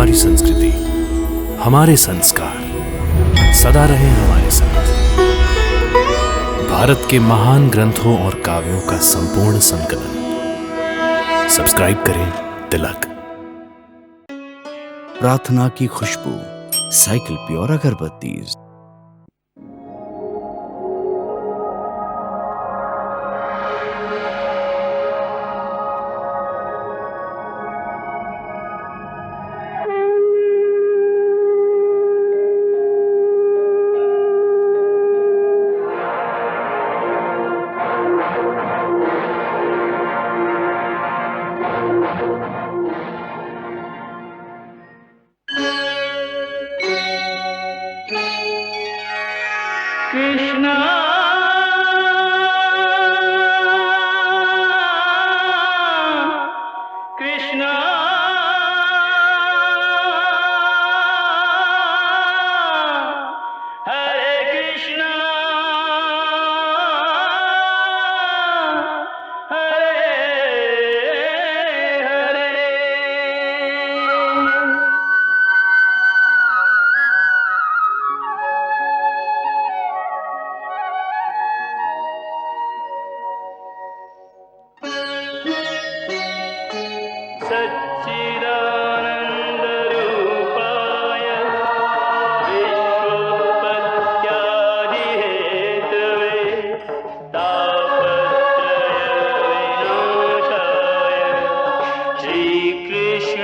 हमारी संस्कृति, हमारे संस्कार सदा रहे हमारे साथ। भारत के महान ग्रंथों और काव्यों का संपूर्ण संकलन। सब्सक्राइब करें तिलक। प्रार्थना की खुशबू, साइकिल प्योर अगरबत्ती। कृष्णा कृष्णा हरे कृष्णा हरे हरे। सच्चिदानन्दरूपाय विश्वोत्पत्त्यादिहेतवे तापत्रयविनाशाय श्रीकृष्णाय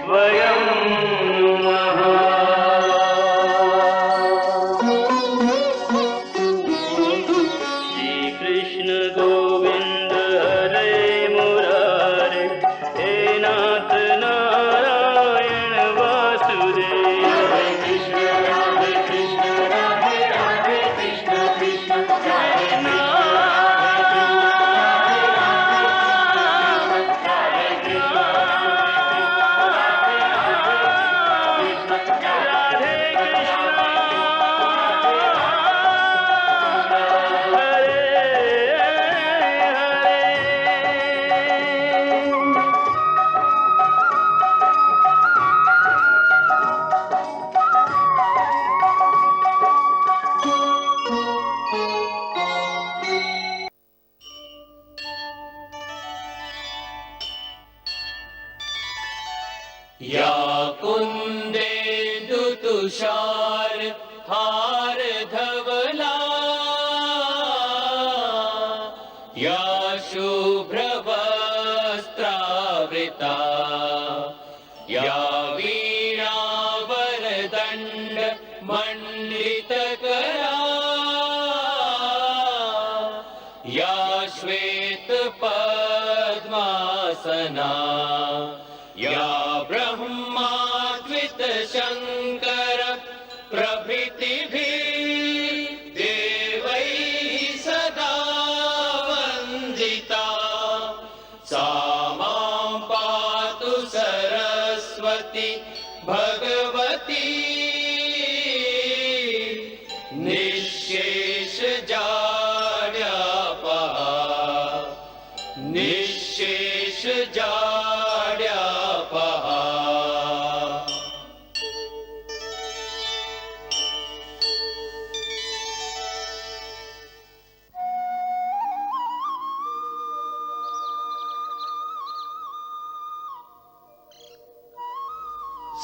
वयं नमः। श्रीकृष्ण गोविंद हरे मुरारे, हे नाथ नारायण वासुदेव। हरे कृष्ण राधे राधे कृष्ण कृष्ण कृष्ण या कुंदेन्दु तुषार हार धवला, या शुभ्रवस्त्रावृता, या वीणावरदण्ड मण्डितकरा, या श्वेतपद्मासना, या ब्रह्माद्वित शंकर प्रभृतिभिः देवैः सदा वन्दिता, सा मां पातु सरस्वती भगवती निःशेषजाड्यापहा, निःशेषजाड्यापहा।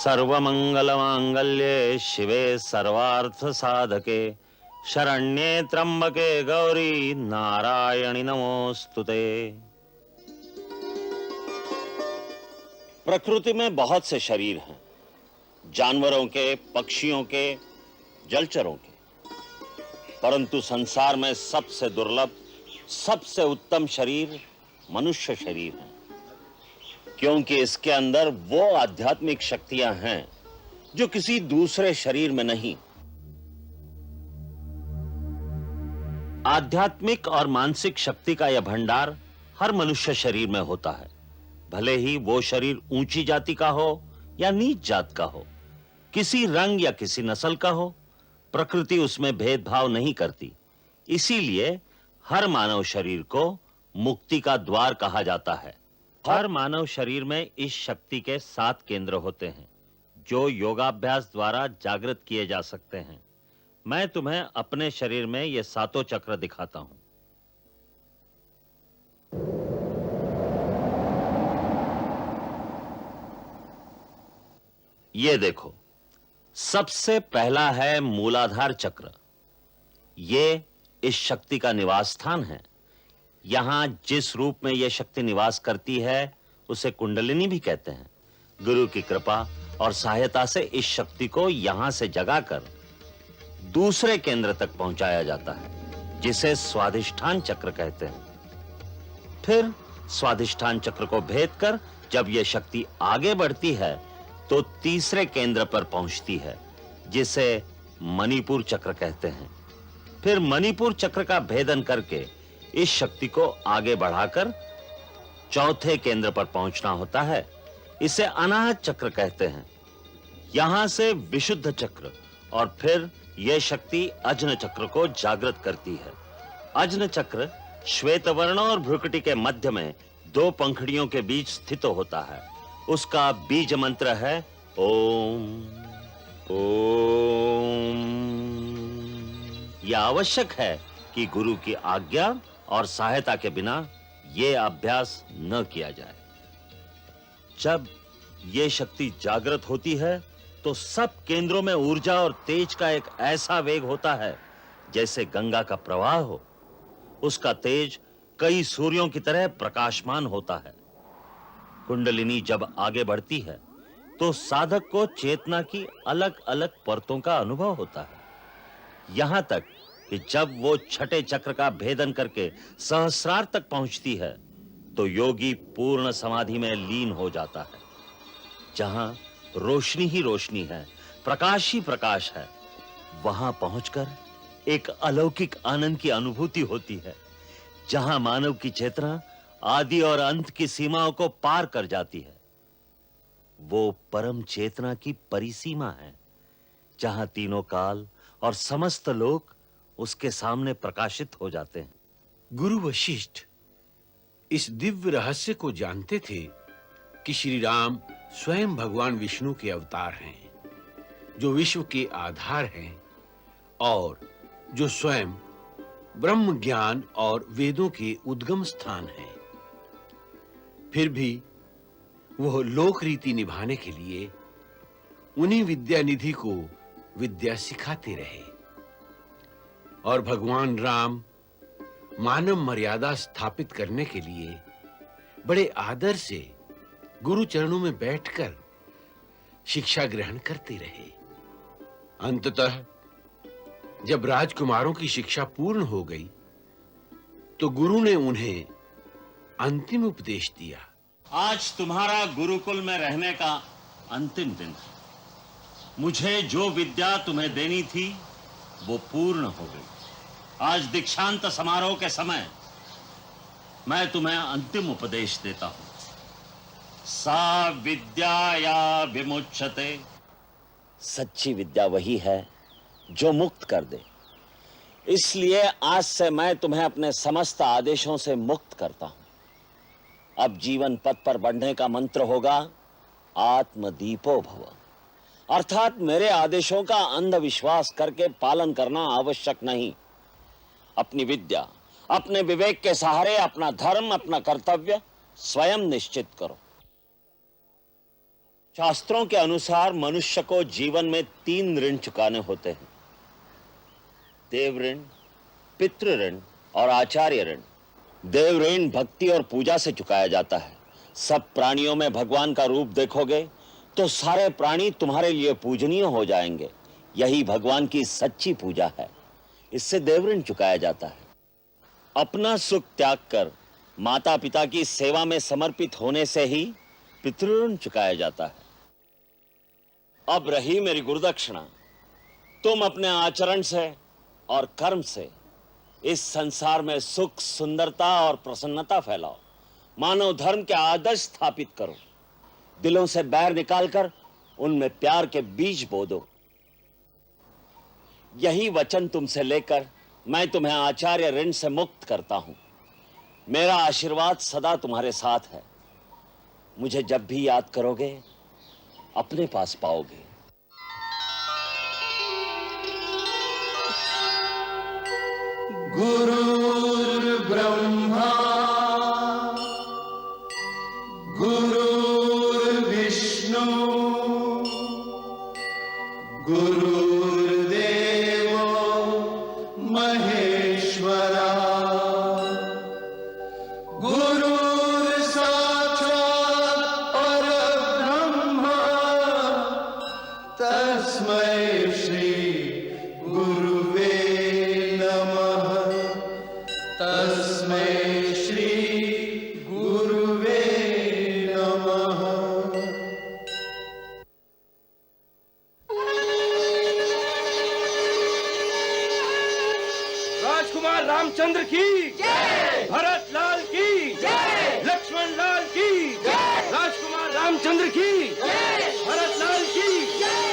सर्वमंगलमांगल्ये शिवे सर्वार्थ साधके, शरण्ये त्र्यंबके गौरी नारायणी नमोस्तुते। प्रकृति में बहुत से शरीर हैं, जानवरों के, पक्षियों के, जलचरों के, परंतु संसार में सबसे दुर्लभ, सबसे उत्तम शरीर मनुष्य शरीर है, क्योंकि इसके अंदर वो आध्यात्मिक शक्तियां हैं जो किसी दूसरे शरीर में नहीं। आध्यात्मिक और मानसिक शक्ति का यह भंडार हर मनुष्य शरीर में होता है, भले ही वो शरीर ऊंची जाति का हो या नीच जात का हो, किसी रंग या किसी नस्ल का हो, प्रकृति उसमें भेदभाव नहीं करती। इसीलिए हर मानव शरीर को मुक्ति का द्वार कहा जाता है। हर मानव शरीर में इस शक्ति के 7 केंद्र होते हैं जो योगाभ्यास द्वारा जागृत किए जा सकते हैं। मैं तुम्हें अपने शरीर में ये 7 चक्र दिखाता हूं। ये देखो, सबसे पहला है मूलाधार चक्र। ये इस शक्ति का निवास स्थान है। यहां जिस रूप में यह शक्ति निवास करती है उसे कुंडलिनी भी कहते हैं। गुरु की कृपा और सहायता से इस शक्ति को यहां से जगाकर दूसरे केंद्र तक पहुंचाया जाता है जिसे स्वाधिष्ठान चक्र कहते हैं। फिर स्वाधिष्ठान चक्र को भेद कर जब यह शक्ति आगे बढ़ती है तो तीसरे केंद्र पर पहुंचती है जिसे मणिपुर चक्र कहते हैं। फिर मणिपुर चक्र का भेदन करके इस शक्ति को आगे बढ़ाकर चौथे केंद्र पर पहुंचना होता है। इसे अनाहत चक्र कहते हैं। यहां से विशुद्ध चक्र और फिर यह शक्ति अज्न चक्र को जागृत करती है। अज्न चक्र श्वेत वर्ण और भ्रुकुटी के मध्य में 2 पंखुड़ियों के बीच स्थित होता है। उसका बीज मंत्र है ओम ओम। यह आवश्यक है कि गुरु की आज्ञा और सहायता के बिना यह अभ्यास न किया जाए। जब यह शक्ति जागृत होती है तो सब केंद्रों में ऊर्जा और तेज का एक ऐसा वेग होता है जैसे गंगा का प्रवाह हो। उसका तेज कई सूर्यों की तरह प्रकाशमान होता है। कुंडलिनी जब आगे बढ़ती है तो साधक को चेतना की अलग-अलग परतों का अनुभव होता है। यहां तक कि जब वो छठे चक्र का भेदन करके सहस्रार तक पहुंचती है तो योगी पूर्ण समाधि में लीन हो जाता है। जहां रोशनी ही रोशनी है, प्रकाश ही प्रकाश है, वहां पहुंचकर एक अलौकिक आनंद की अनुभूति होती है जहां मानव की चेतना आदि और अंत की सीमाओं को पार कर जाती है। वो परम चेतना की परिसीमा है जहां तीनों काल और समस्त लोक उसके सामने प्रकाशित हो जाते हैं। गुरु वशिष्ठ इस दिव्य रहस्य को जानते थे कि श्री राम स्वयं भगवान विष्णु के अवतार हैं, जो विश्व के आधार हैं और जो स्वयं ब्रह्म ज्ञान और वेदों के उद्गम स्थान हैं। फिर भी वह लोक रीति निभाने के लिए उन्हीं विद्या निधि को विद्या सिखाते रहे और भगवान राम मानव मर्यादा स्थापित करने के लिए बड़े आदर से गुरु चरणों में बैठकर शिक्षा ग्रहण करते रहे। अंततः जब राजकुमारों की शिक्षा पूर्ण हो गई तो गुरु ने उन्हें अंतिम उपदेश दिया। आज तुम्हारा गुरुकुल में रहने का अंतिम दिन है। मुझे जो विद्या तुम्हें देनी थी वो पूर्ण हो गई। आज दीक्षांत समारोह के समय मैं तुम्हें अंतिम उपदेश देता हूं। सा विद्याया विमुच्यते। सच्ची विद्या वही है जो मुक्त कर दे। इसलिए आज से मैं तुम्हें अपने समस्त आदेशों से मुक्त करता हूं। अब जीवन पथ पर बढ़ने का मंत्र होगा आत्मदीपो भव, अर्थात मेरे आदेशों का अंधविश्वास करके पालन करना आवश्यक नहीं। अपनी विद्या, अपने विवेक के सहारे अपना धर्म, अपना कर्तव्य स्वयं निश्चित करो। शास्त्रों के अनुसार मनुष्य को जीवन में 3 ऋण चुकाने होते हैं: देव ऋण, पितृ ऋण और आचार्य ऋण। देव ऋण भक्ति और पूजा से चुकाया जाता है। सब प्राणियों में भगवान का रूप देखोगे तो सारे प्राणी तुम्हारे लिए पूजनीय हो जाएंगे। यही भगवान की सच्ची पूजा है। इससे देव ऋण चुकाया जाता है। अपना सुख त्याग कर माता पिता की सेवा में समर्पित होने से ही पितृ ऋण चुकाया जाता है। अब रही मेरी गुरुदक्षिणा। तुम अपने आचरण से और कर्म से इस संसार में सुख, सुंदरता और प्रसन्नता फैलाओ। मानव धर्म के आदर्श स्थापित करो। दिलों से बैर निकालकर उनमें प्यार के बीज बो दो। यही वचन तुमसे लेकर मैं तुम्हें आचार्य ऋण से मुक्त करता हूं। मेरा आशीर्वाद सदा तुम्हारे साथ है। मुझे जब भी याद करोगे अपने पास पाओगे। गुरुर्ब्रह्मा गुरुर्विष्णु गुरुर्देवो महेश्वरा गुरुर्साक्षात् परब्रह्म तस्मै श्री गुरुवे नमः। तस्मै श्री गुरुवे नमः। राजकुमार रामचंद्र की जय, भरत लाल की जय, लक्ष्मण लाल की जय, राजकुमार रामचंद्र की जय, भरत लाल की जय।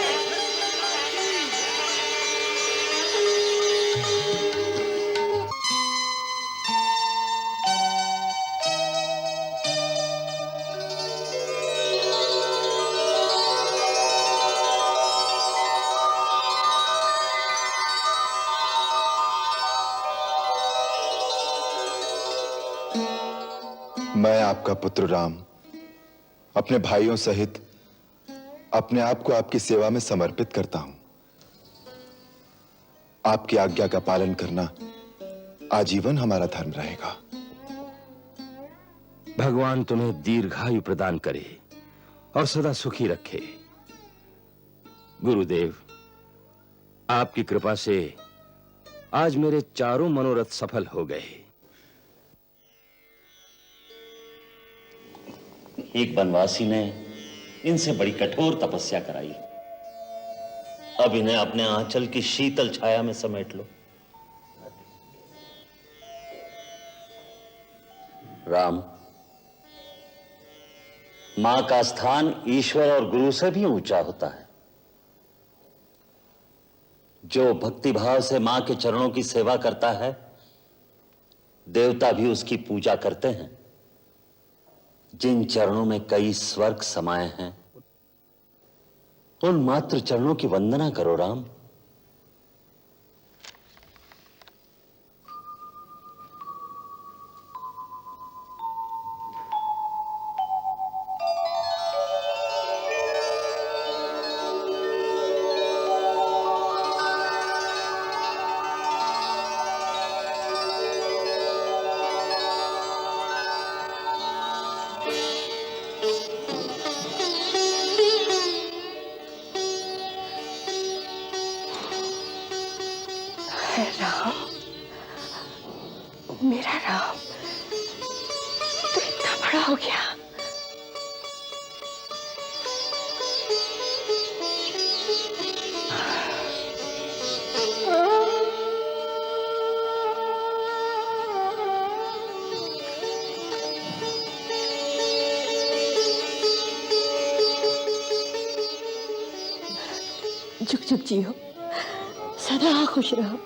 मैं आपका पुत्र राम अपने भाइयों सहित अपने आप को आपकी सेवा में समर्पित करता हूं। आपकी आज्ञा का पालन करना आजीवन हमारा धर्म रहेगा। भगवान तुम्हें दीर्घायु प्रदान करे और सदा सुखी रखे। गुरुदेव, आपकी कृपा से आज मेरे चारों मनोरथ सफल हो गए। एक बनवासी ने इनसे बड़ी कठोर तपस्या कराई, अब इन्हें अपने आंचल की शीतल छाया में समेट लो। राम, मां का स्थान ईश्वर और गुरु से भी ऊंचा होता है। जो भक्तिभाव से मां के चरणों की सेवा करता है, देवता भी उसकी पूजा करते हैं। जिन चरणों में कई स्वर्ग समाये हैं, उन मात्र चरणों की वंदना करो राम। राम, मेरा राम, तू इतना बड़ा हो गया। जुग जुग जियो, सदा खुश रहो।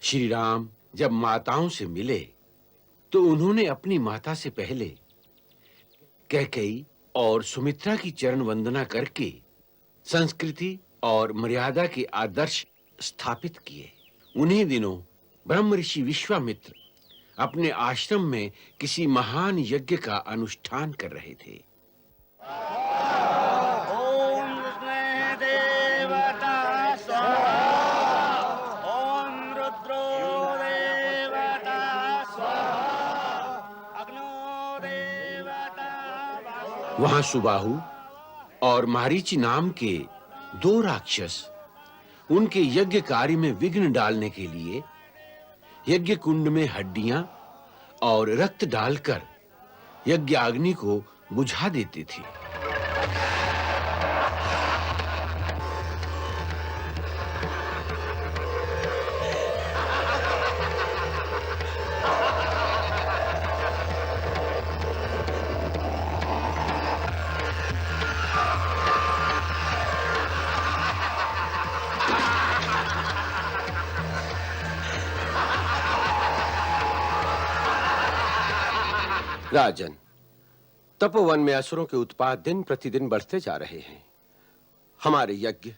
श्री राम जब माताओं से मिले तो उन्होंने अपनी माता से पहले कैकेयी और सुमित्रा की चरण वंदना करके संस्कृति और मर्यादा के आदर्श स्थापित किए। उन्हीं दिनों ब्रह्म ऋषि विश्वामित्र अपने आश्रम में किसी महान यज्ञ का अनुष्ठान कर रहे थे। वहां सुबाहु और मारीच नाम के दो राक्षस उनके यज्ञ कार्य में विघ्न डालने के लिए यज्ञ कुंड में हड्डियां और रक्त डालकर यज्ञ अग्नि को बुझा देते थे। राजन, तपोवन में असुरों के उत्पात दिन प्रतिदिन बढ़ते जा रहे हैं। हमारे यज्ञ,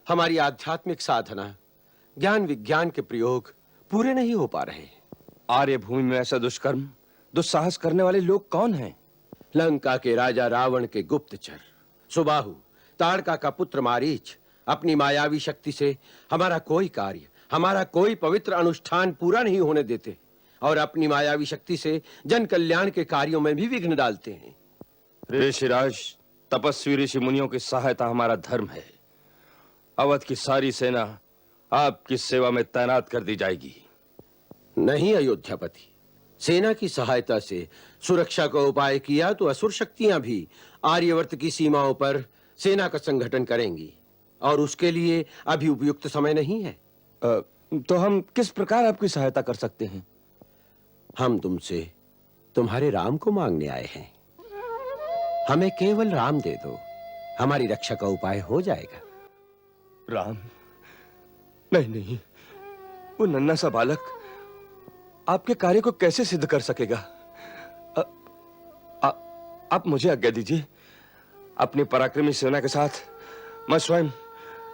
हमारी आध्यात्मिक साधना, ज्ञान विज्ञान के प्रयोग पूरे नहीं हो पा रहे। आर्य भूमि में ऐसा दुष्कर्म, दुस्साहस करने वाले लोग कौन हैं? लंका के राजा रावण के गुप्तचर सुबाहु, ताड़का का पुत्र मारीच अपनी मायावी शक्ति से हमारा कोई कार्य, हमारा कोई पवित्र अनुष्ठान पूरा नहीं होने देते और अपनी मायावी शक्ति से जन कल्याण के कार्यों में भी विघ्न डालते हैं। ऋषिराज, तपस्वी ऋषि मुनियों की सहायता हमारा धर्म है। अवध की सारी सेना आपकी सेवा में तैनात कर दी जाएगी। नहीं अयोध्यापति, सेना की सहायता से सुरक्षा का उपाय किया तो असुर शक्तियां भी आर्यवर्त की सीमाओं पर सेना का संगठन करेंगी और उसके लिए अभी उपयुक्त समय नहीं है। तो हम किस प्रकार आपकी सहायता कर सकते हैं? हम तुमसे तुम्हारे राम को मांगने आए हैं। हमें केवल राम दे दो, हमारी रक्षा का उपाय हो जाएगा। राम? नहीं नहीं, वो नन्हा सा बालक आपके कार्य को कैसे सिद्ध कर सकेगा? आप मुझे आज्ञा दीजिए। अपनी पराक्रमी सेना के साथ मैं स्वयं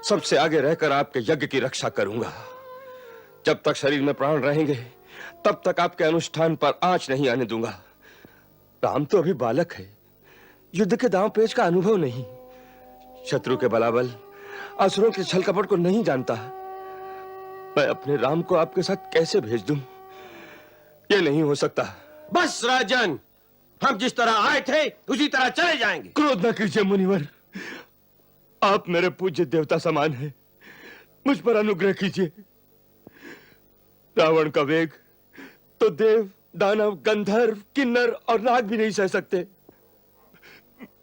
सबसे आगे रहकर आपके यज्ञ की रक्षा करूंगा। जब तक शरीर में प्राण रहेंगे तब तक आपके अनुष्ठान पर आंच नहीं आने दूंगा। राम तो अभी बालक है, युद्ध के दांव पेच का अनुभव नहीं, शत्रु के बलाबल, असुरों के छल कपट को नहीं जानता। मैं अपने राम को आपके साथ कैसे भेज दूं? ये नहीं हो सकता। बस राजन, हम जिस तरह आए थे उसी तरह चले जाएंगे। क्रोध न कीजिए मुनिवर, आप मेरे पूज्य देवता समान हैं, मुझ पर अनुग्रह कीजिए। रावण का वेग तो देव, दानव, गंधर्व, किन्नर और नाग भी नहीं सह सकते।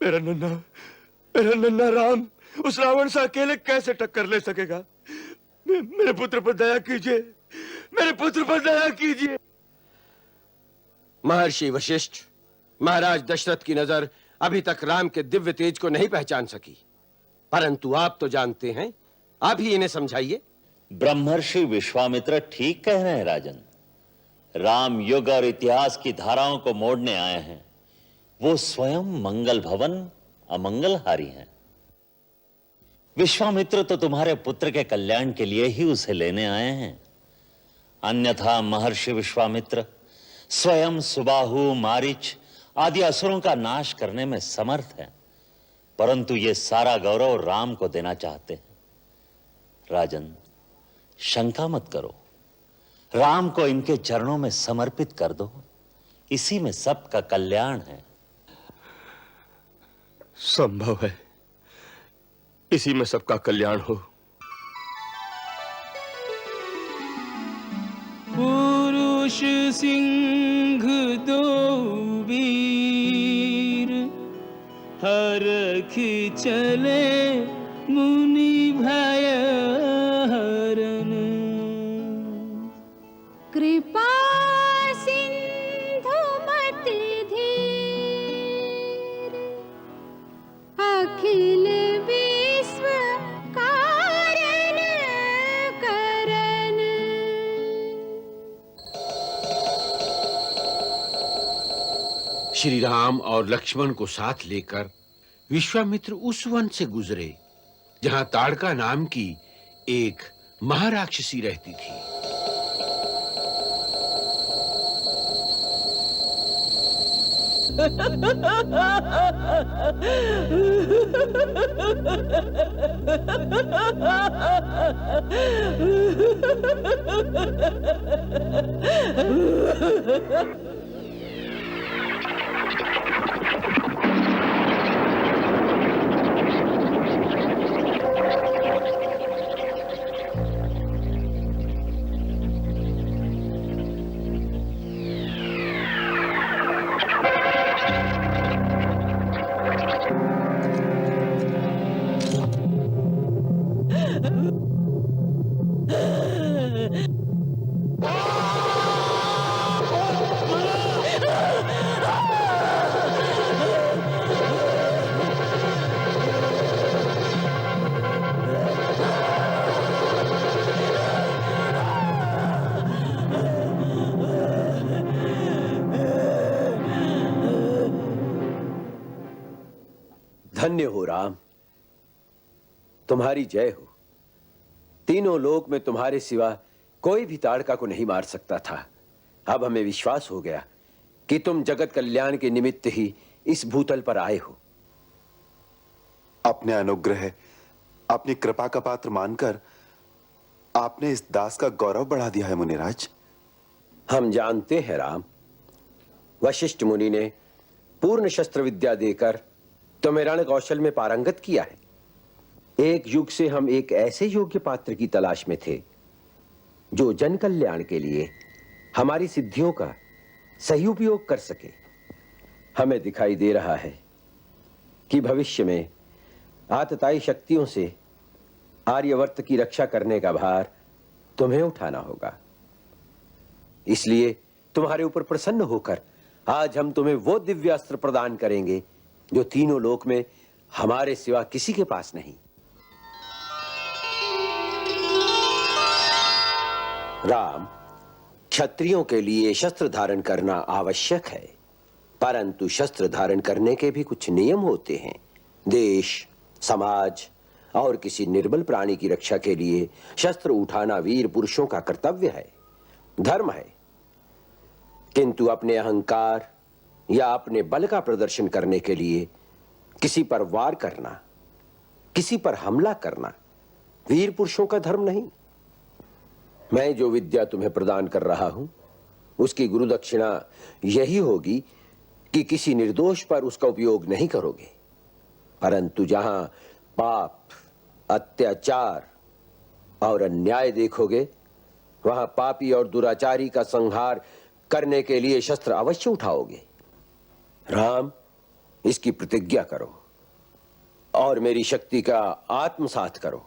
मेरा नन्हा राम उस रावण से अकेले कैसे टक्कर ले सकेगा? मेरे पुत्र पर दया कीजिए, मेरे पुत्र पर दया कीजिए। महर्षि वशिष्ठ, महाराज दशरथ की नजर अभी तक राम के दिव्य तेज को नहीं पहचान सकी, परंतु आप तो जानते हैं, आप ही इन्हें समझाइए। ब्रह्मर्षि विश्वामित्र ठीक कह रहे हैं राजन। राम युग और इतिहास की धाराओं को मोड़ने आए हैं। वो स्वयं मंगल भवन अमंगलहारी हैं। विश्वामित्र तो तुम्हारे पुत्र के कल्याण के लिए ही उसे लेने आए हैं। अन्यथा महर्षि विश्वामित्र स्वयं सुबाहु, मारीच आदि असुरों का नाश करने में समर्थ है, परंतु ये सारा गौरव राम को देना चाहते हैं। राजन, शंका मत करो, राम को इनके चरणों में समर्पित कर दो, इसी में सबका कल्याण है। संभव है, इसी में सबका कल्याण हो। पुरुष सिंह दो वीर, हरख चले मुनि भय हरन। कृपा सिंधु मति धीर, अखिल विश्व कारण करन। श्री राम और लक्ष्मण को साथ लेकर विश्वामित्र उस वन से गुजरे जहां ताड़का नाम की एक महाराक्षसी रहती थी। धन्य हो राम, तुम्हारी जय हो। तीनों लोक में तुम्हारे सिवा कोई भी ताड़का को नहीं मार सकता था। अब हमें विश्वास हो गया कि तुम जगत कल्याण के निमित्त ही इस भूतल पर आए हो। अपने अनुग्रह, अपनी कृपा का पात्र मानकर आपने इस दास का गौरव बढ़ा दिया है मुनिराज। हम जानते हैं राम, वशिष्ठ मुनि ने पूर्ण शस्त्र विद्या देकर तुम्हें रण कौशल में पारंगत किया है। एक युग से हम एक ऐसे योग्य पात्र की तलाश में थे जो जन कल्याण के लिए हमारी सिद्धियों का सही उपयोग कर सके। हमें दिखाई दे रहा है कि भविष्य में आतताई शक्तियों से आर्यवर्त की रक्षा करने का भार तुम्हें उठाना होगा। इसलिए तुम्हारे ऊपर प्रसन्न होकर आज हम तुम्हें वो दिव्य अस्त्र प्रदान करेंगे जो तीनों लोक में हमारे सिवा किसी के पास नहीं। राम, क्षत्रियों के लिए शस्त्र धारण करना आवश्यक है, परंतु शस्त्र धारण करने के भी कुछ नियम होते हैं। देश, समाज और किसी निर्बल प्राणी की रक्षा के लिए शस्त्र उठाना वीर पुरुषों का कर्तव्य है, धर्म है। किंतु अपने अहंकार या अपने बल का प्रदर्शन करने के लिए किसी पर वार करना, किसी पर हमला करना वीर पुरुषों का धर्म नहीं। मैं जो विद्या तुम्हें प्रदान कर रहा हूं, उसकी गुरु दक्षिणा यही होगी कि किसी निर्दोष पर उसका उपयोग नहीं करोगे, परंतु जहां पाप, अत्याचार और अन्याय देखोगे, वहां पापी और दुराचारी का संहार करने के लिए शस्त्र अवश्य उठाओगे। राम, इसकी प्रतिज्ञा करो और मेरी शक्ति का आत्मसात करो।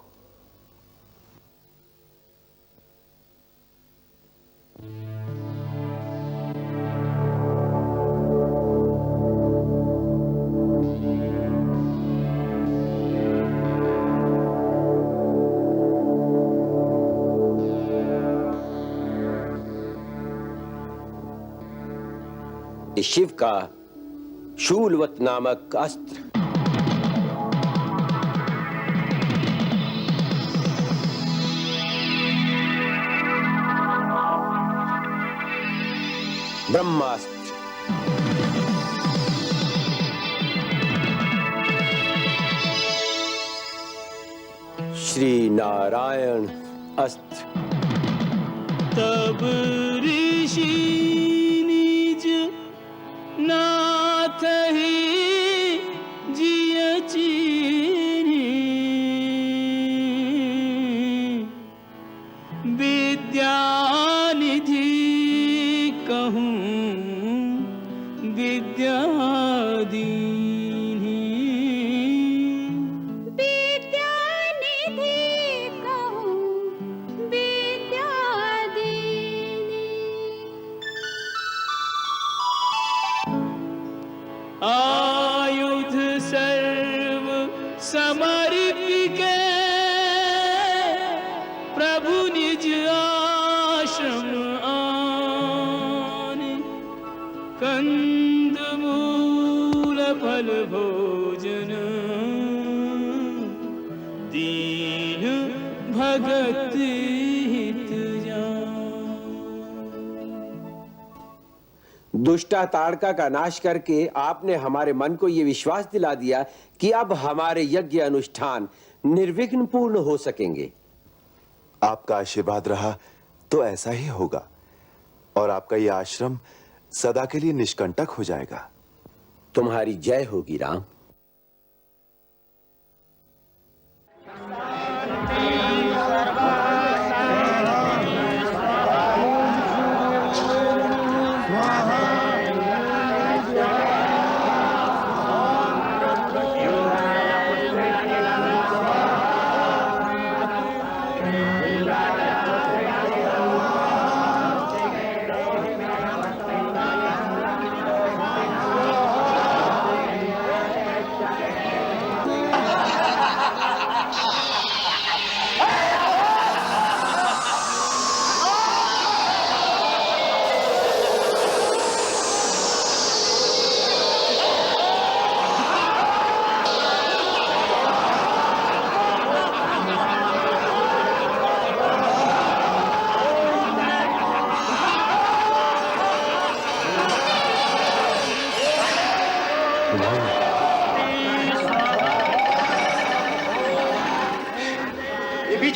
शिव का शूलवत नामक अस्त्र ब्रह्मास्त्र, श्री नारायण अस्त्र। तब ऋषि निज नाथ ही जिय चीरी, विद्यानिधि कहूँ विद्यादीनी। विद्यानिधि कहूँ विद्यादीनी। आयुध सर्व समर्पिके प्रभु निज आश्रम आने, कंद मूल फल भोजन दीन भगत हित जान। दुष्टा ताड़का का नाश करके आपने हमारे मन को यह विश्वास दिला दिया कि अब हमारे यज्ञ अनुष्ठान निर्विघ्न पूर्ण हो सकेंगे। आपका आशीर्वाद रहा तो ऐसा ही होगा और आपका यह आश्रम सदा के लिए निष्कंटक हो जाएगा। तुम्हारी जय होगी राम।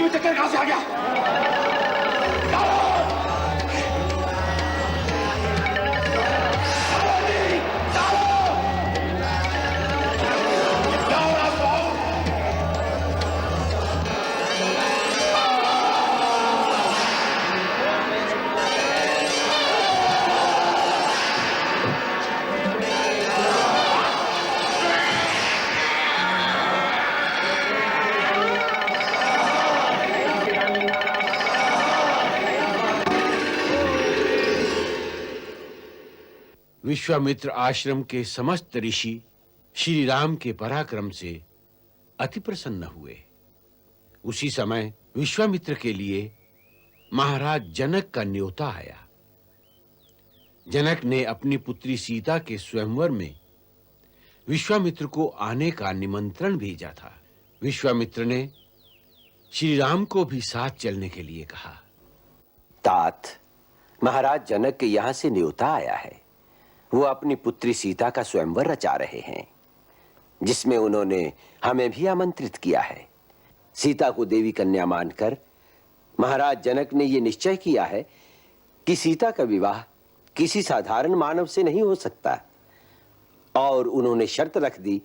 विश्वामित्र कहां से आ गया? विश्वामित्र आश्रम के समस्त ऋषि श्री राम के पराक्रम से अति प्रसन्न हुए। उसी समय विश्वामित्र के लिए महाराज जनक का न्योता आया। जनक ने अपनी पुत्री सीता के स्वयंवर में विश्वामित्र को आने का निमंत्रण भेजा था। विश्वामित्र ने श्री राम को भी साथ चलने के लिए कहा। तात, महाराज जनक के यहाँ से न्योता आया है। वो अपनी पुत्री सीता का स्वयंवर रचा रहे हैं, जिसमें उन्होंने हमें भी आमंत्रित किया है। सीता को देवी कन्या मानकर महाराज जनक ने यह निश्चय किया है कि सीता का विवाह किसी साधारण मानव से नहीं हो सकता, और उन्होंने शर्त रख दी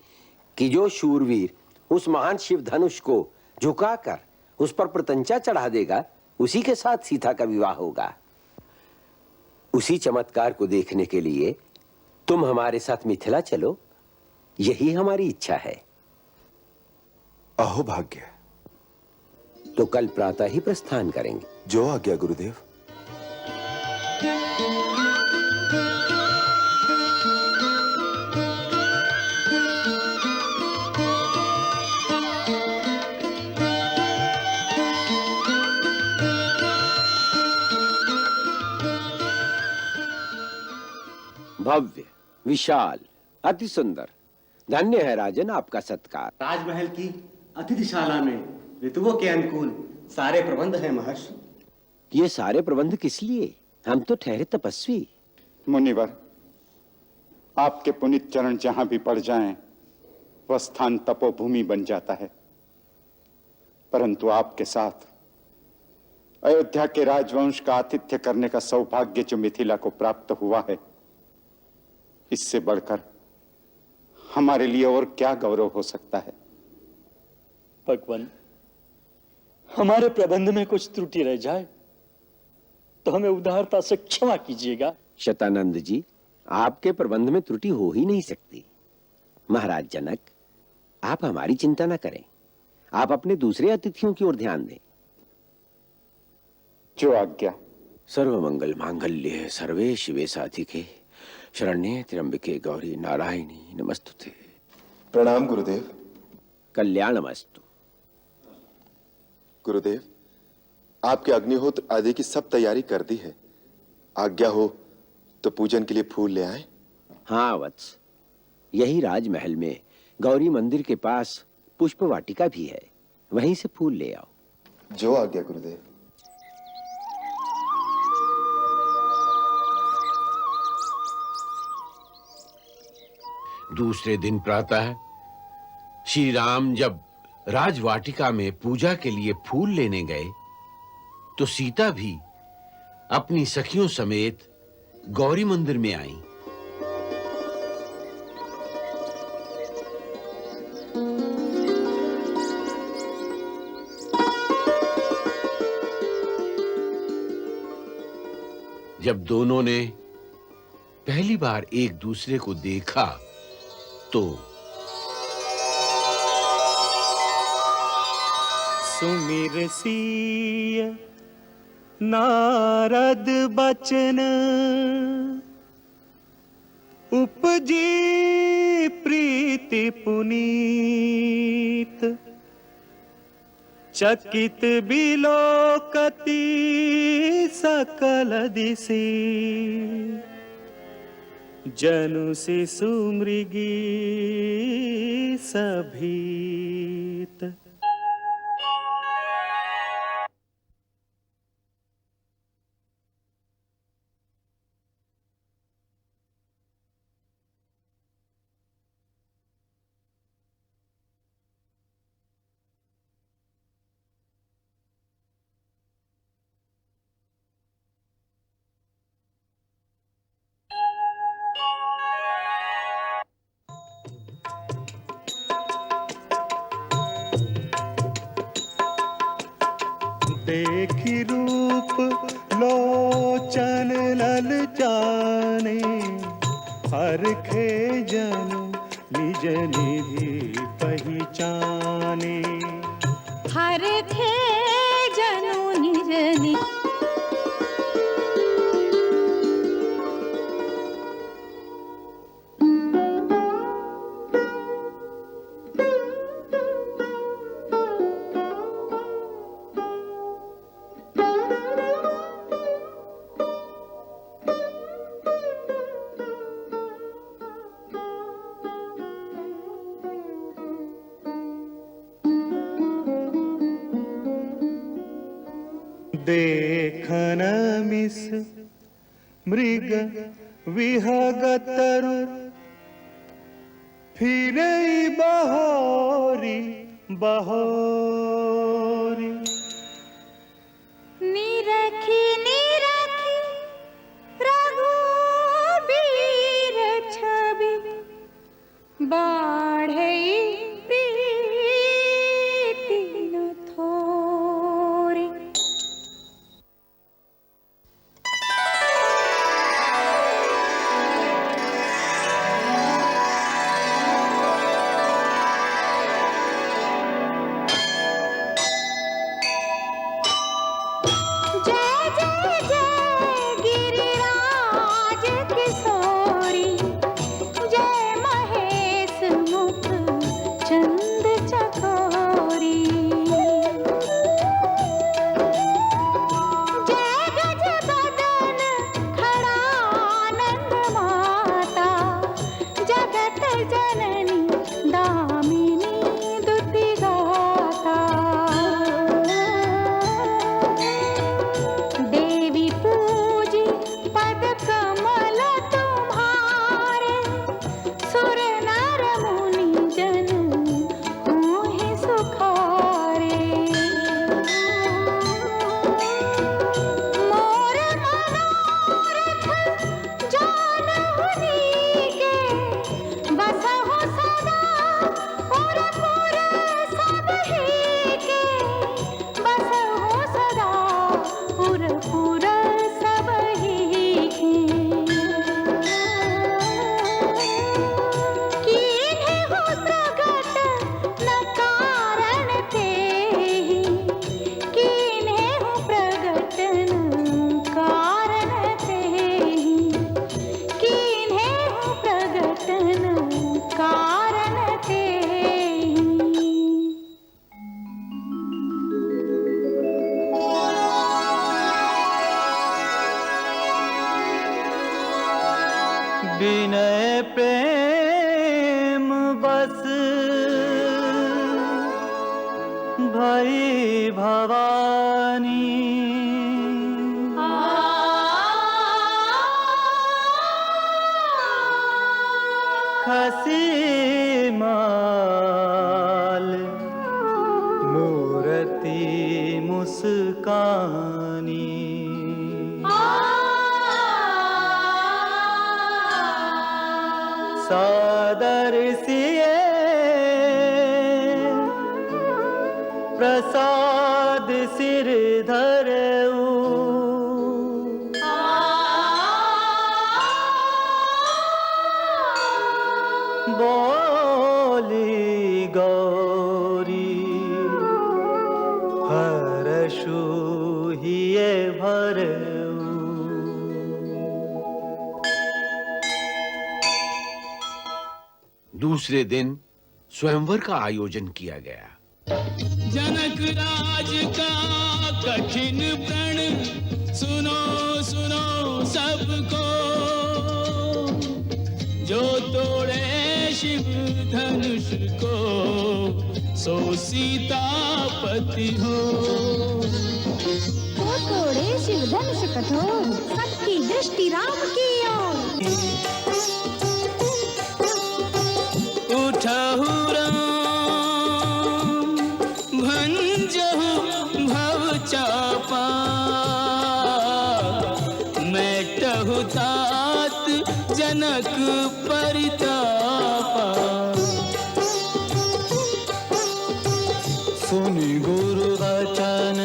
कि जो शूरवीर उस महान शिव धनुष को झुकाकर उस पर प्रतंचा चढ़ा देगा, उसी के साथ सीता का विवाह होगा। उसी चमत्कार को देखने के लिए तुम हमारे साथ मिथिला चलो, यही हमारी इच्छा है। अहो भाग्य। तो कल प्रातः ही प्रस्थान करेंगे। जो आज्ञा गुरुदेव। भव्य, विशाल, अति सुंदर। धन्य है राजन आपका सत्कार। राजमहल की अतिथिशाला में ऋतुओं के अनुकूल सारे प्रबंध हैं महर्षि। ये सारे प्रबंध किस लिए? हम तो ठहरे तपस्वी। मुनिवर, आपके पुनीत चरण जहां भी पड़ जाएं, वह स्थान तपोभूमि बन जाता है। परंतु आपके साथ अयोध्या के राजवंश का आतिथ्य करने का सौभाग्य जो मिथिला को प्राप्त हुआ है, इससे बढ़कर हमारे लिए और क्या गौरव हो सकता है। भगवान, हमारे प्रबंध में कुछ त्रुटि रह जाए तो हमें उदारता से क्षमा कीजिएगा। शतानंद जी, आपके प्रबंध में त्रुटि हो ही नहीं सकती। महाराज जनक, आप हमारी चिंता न करें, आप अपने दूसरे अतिथियों की ओर ध्यान दें। जो आज्ञा। सर्वमंगल मांगल्ये सर्वे शिवे साधिके शरण्ये त्र्यंबके गौरी नारायणी नमस्तुते। प्रणाम गुरुदेव। कल्याणमस्तु। गुरुदेव, आपके अग्निहोत्र आदि की सब तैयारी कर दी है। आज्ञा हो तो पूजन के लिए फूल ले आए। हाँ वत्स, यही राजमहल में गौरी मंदिर के पास पुष्प वाटिका भी है, वहीं से फूल ले आओ। जो आज्ञा गुरुदेव। दूसरे दिन प्रातः श्री राम जब राजवाटिका में पूजा के लिए फूल लेने गए, तो सीता भी अपनी सखियों समेत गौरी मंदिर में आई। जब दोनों ने पहली बार एक दूसरे को देखा तो सुमिर सिय नारद बचन उपजी प्रीति पुनीत चकित बिलोकति सकल दिशि जनु शिशु मृगी सभीत। देखी रूप लोचन लल जाने, हरखे जनु निज निधि पहचाने। हरखे जनु निज निधि देखन मिस मृग विहगतरु, फिरई बहोरी बहोरी। निरखी निरखी रघुबीर छवि, बाढ़ई प्रीति न थोरी। विनय प्रेम बस भई भवानी, खसी माल मूरति मुस्कानी। सादर सिए प्रसाद सिर धरऊ, बोली गौरी हर्षु हिये भरऊ। दूसरे दिन स्वयंवर का आयोजन किया गया। जनक राज का कठिन प्रण सुनो सुनो सबको, जो तोड़े शिव धनुष को सो सीतापति हो। वो तोड़े शिव धनुष कठोर, सबकी दृष्टि राम की ओर। उठहु राम भंजहु भव चापा, मेटहु तात जनक परितापा। सुनि गुरु वचन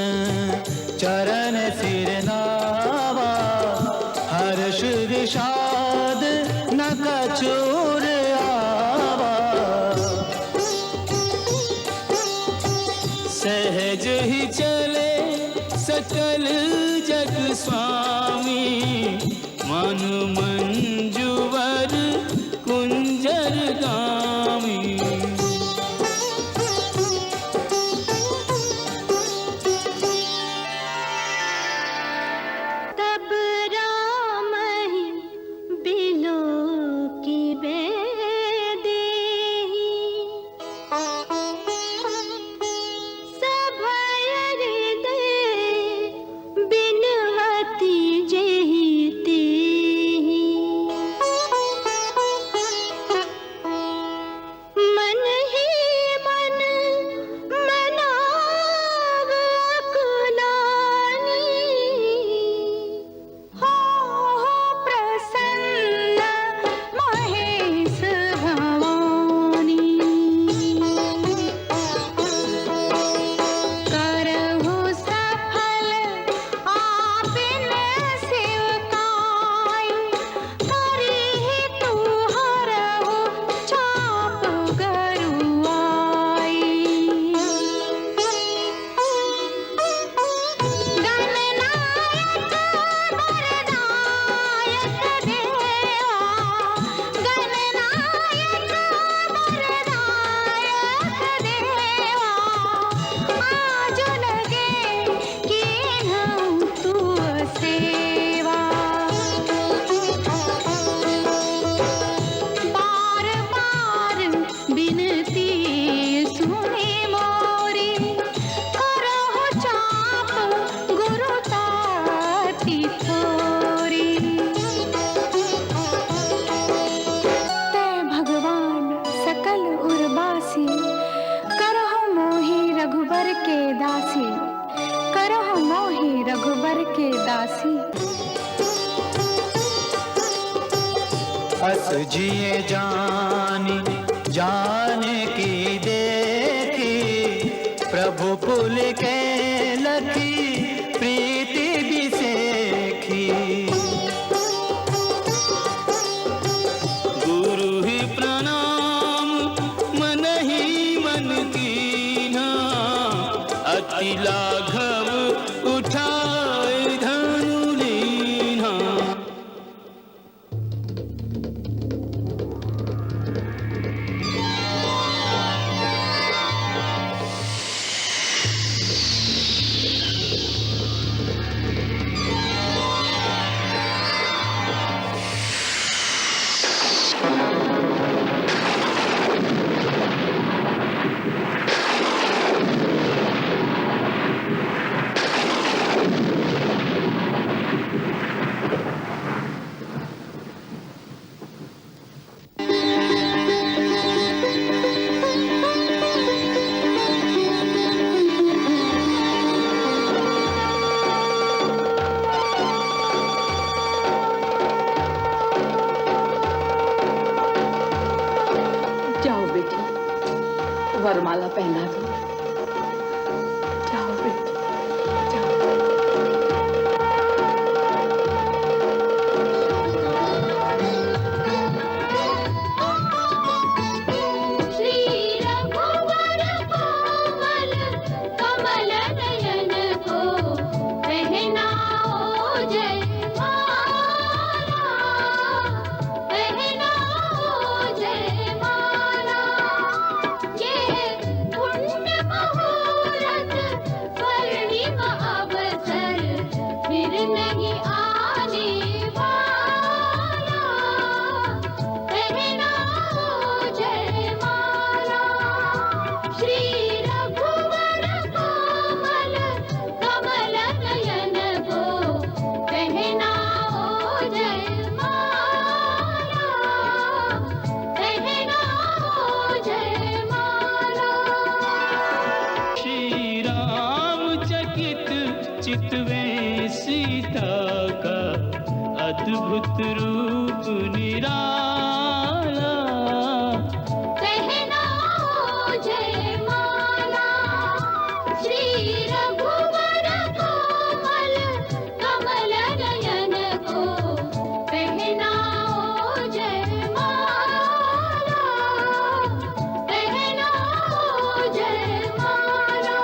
स्वामी मन मंजुवर कुंजर गामी। तब राम ही बिलो की बेदेही सभय हृदय बिनवती जेहि तेहि मन ही मन मनाव अकुलानी हो प्रसन्न महेश भवानी करहु सफल आपिन सेवकाई करिहि तू हरहु चाप गरुआई। गणनायक वरदायक देवा गणनायक वरदायक देवा आज लगे कीन्हऊ तू सेवा। बार बार बिनती सुने मोरी करहु चाप गुरु ताती थोरी। तै भगवान सकल उर्वासी करहु मोहि रघुबर के दासी करहु मोहि रघुबर के दासी। अस जिए जानी जान की देखी प्रभु पुल के लखी प्रीति बिसेखी। गुरु ही प्रणाम मन ही मन कीन्हा अति लाघव उठाए धनु लीन्हा। जाओ बेटी वरमाला पहना दो। जाओ बेटी जाओ। श्री रघुवर कोमल कमल नयन को पहनाओ जय माला पहनाओ जय माला। ये पुण्य मुहूर्त स्वर्णिम अवसर फिर नहीं आने वाला पहनाओ जय माला। श्री रघुवर कोमल कमल नयन को पहनाओ जय माला पहनाओ जय माला। श्री राम चकित चितवे सीता का अद्भुत रूप निराला। पहनाओ जय माला। श्री रघुवर कोमल कमल नयन को पहनाओ जय माला पहनाओ जय माला।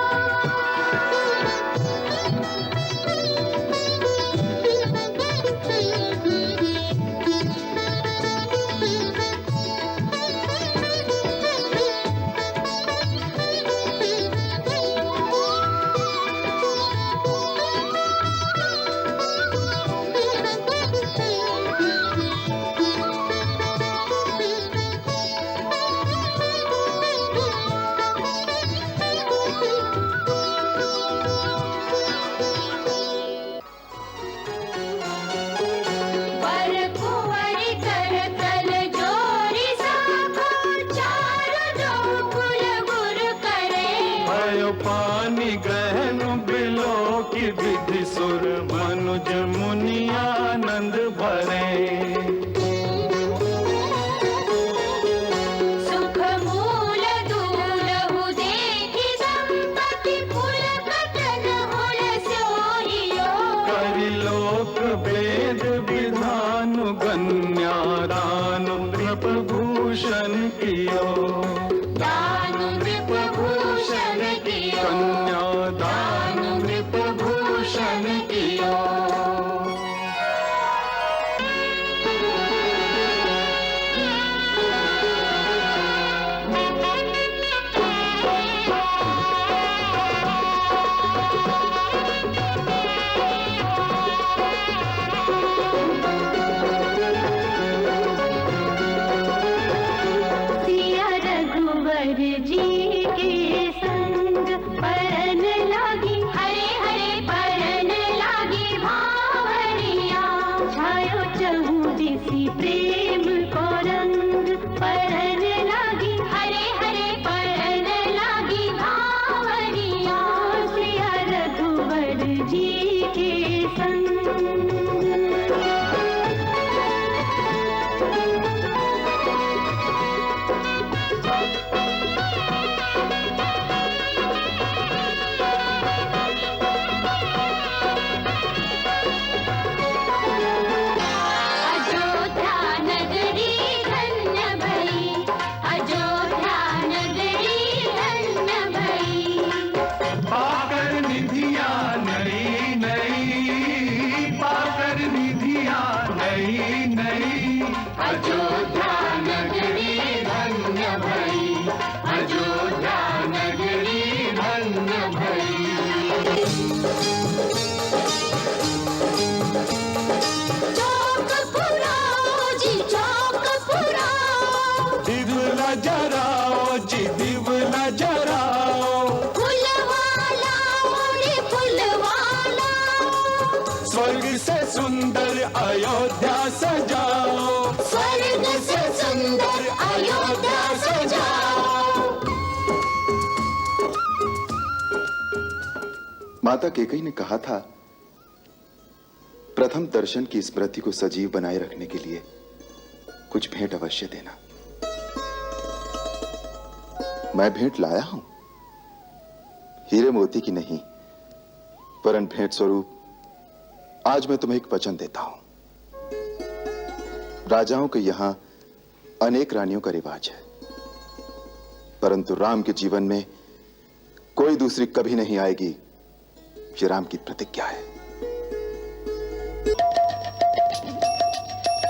अयोध्या नगरी धन्य भई। चौक पुराओ जी चौक पुराओ, दिवला जराओ जी दिवला जराओ, फुलवाला रे फुलवाला, स्वर्ग से सुंदर अयोध्या सजाओ, स्वर्ग से सुंदर अयोध्या सजाओ। माता कैकेयी ने कहा था, प्रथम दर्शन की स्मृति को सजीव बनाए रखने के लिए कुछ भेंट अवश्य देना। मैं भेंट लाया हूं, हीरे मोती की नहीं, वरन भेंट स्वरूप आज मैं तुम्हें एक वचन देता हूं। राजाओं के यहां अनेक रानियों का रिवाज है, परंतु राम के जीवन में कोई दूसरी कभी नहीं आएगी, ये राम की प्रतिज्ञा है।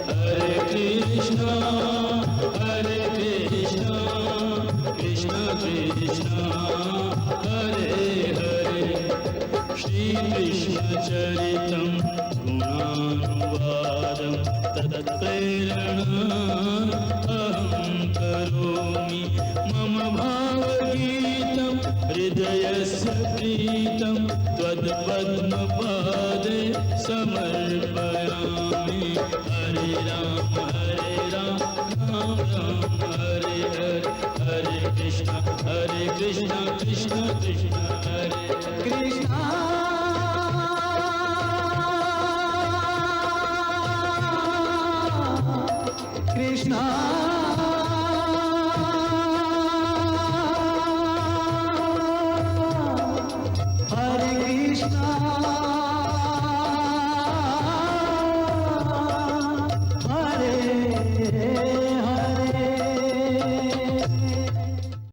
हरे कृष्णा कृष्ण कृष्ण हरे हरे, श्री कृष्ण चरितम गुणानुवादम तत्प्रेरणा अहं करोमि, मम भावगीतं हृदयस्य प्रीतं त्वत्पद्मपादे समर्पयामि। हरे राम राम राम हरे हरे, हरे कृष्ण कृष्ण कृष्ण हरे कृष्ण। कृष्णा